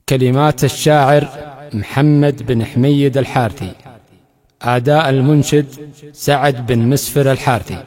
كلمات الشاعر محمد بن حميد الحارثي. أداء المنشد سعد بن مسفر الحارثي.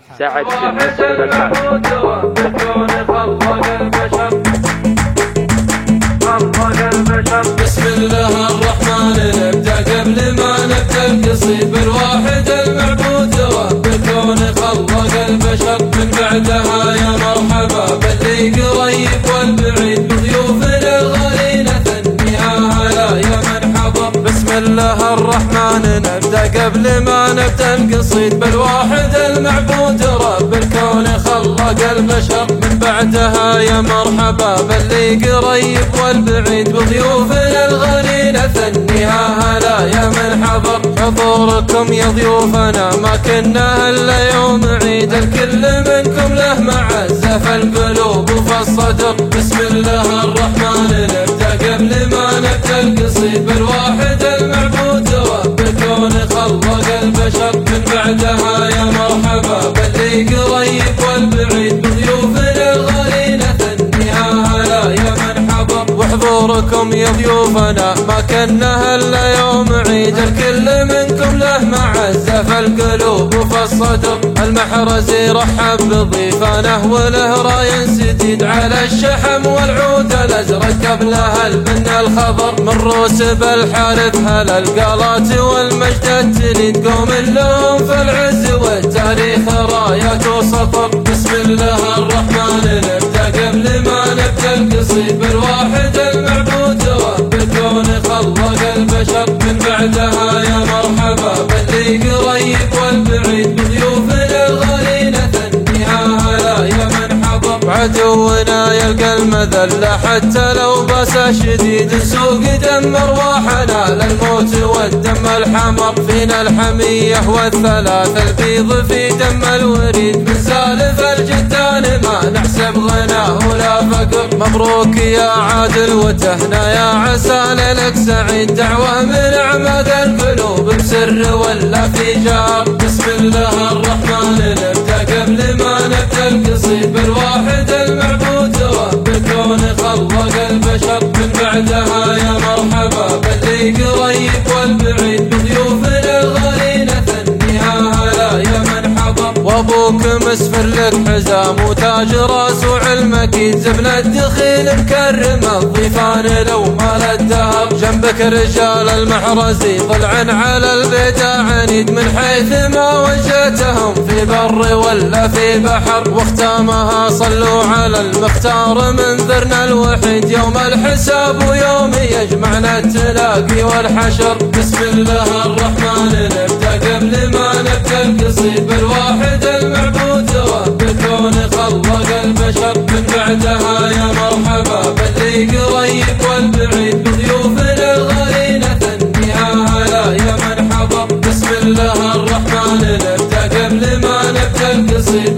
بسم الله الرحمن نبدأ قبل ما نبدأ القصيد بالواحد المعبود رب الكون خلق البشر من بعدها يا مرحبا باللي قريب والبعيد بضيوفنا الغالين ثنيها هلا يا من حضر. بسم الله الرحمن نبدأ قبل ما نبدأ القصيد بالواحد المعبود رب الكون خلق البشر من بعدها يا مرحبا باللي قريب والبعيد بضيوفنا الغالين ثنيها هلا يا من حضر. حضوركم يا ضيوفنا ما كنا الا يوم عيد الكل منكم له معزة في القلوب وفي الصدر. بسم الله الرحمن نبدأ قبل ما نبدأ القصيد بالواحد المعبود رب الكون خلق البشر من بعدها يا مرحبا باللي قريب والبعيد بضيوفنا الغالين ثنيها هلا يا من حضر. وحضوركم يا ضيوفنا ما كنا الا يوم عيد الكل منكم له معزة في القلوب وفي الصدر. المحرزي رحب بضيفانه وله راي سديد على الشحم والعود الازرق قبلها البن الخضر. من روسب الحارث هلا القالات والمجد التليد قوم لهم في العز والتاريخ رايات وسطر. بسم الله الرحمن نبدأ قبل ما نبدأ القصيد بالواحد المعبود رب الكون خلق البشر من بعدها يا مرحبا باللي قريب والبعيد بضيوفنا الغالين ثنيها هلا يا من حضر. عدونا يلقى المذلة حتى لو بس شديد السوق دم ارواحنا للموت والدم الحمر. فينا الحمية والثلاث البيض في دم الوريد من سالف الجدان ما نحسب غناه ولا فقر. مبروك يا عادل وتهنا يا عسى لك سعيد دعوة من اعماد القلوب بسر ولا في جار. بسم الله الرحمن نبدأ قبل ما نبدأ القصيد بالواحد المعبود رب الكون خلق البشر من بعدها يا مرحبا باللي قريب والبعيد بضيوفنا الغالين ثنيها هلا يا من حضر. وابوك مسفر لك حزام وتاج راس وعلم اكيد زبن الدخيل مكرم الضيفان لو مال الدهر. جنبك رجال المحرزي ضلع على البيداء عنيد من حيث ما وجهتهم في بر ولا في بحر. واختامها صلوا على المختار منذرنا الوحيد يوم الحساب ويوم يجمعنا التلاقي والحشر. بسم الله الرحمن نبدأ قبل ما نبدأ القصيد بالواحد المعبود رب الكون خلق البشر من بعدها يا مرحبا باللي قريب والبعيد بضيوفنا الغالين ثنيها هلا يا من حضر. بسم الله الرحمن نبدأ قبل ما نبدأ القصيد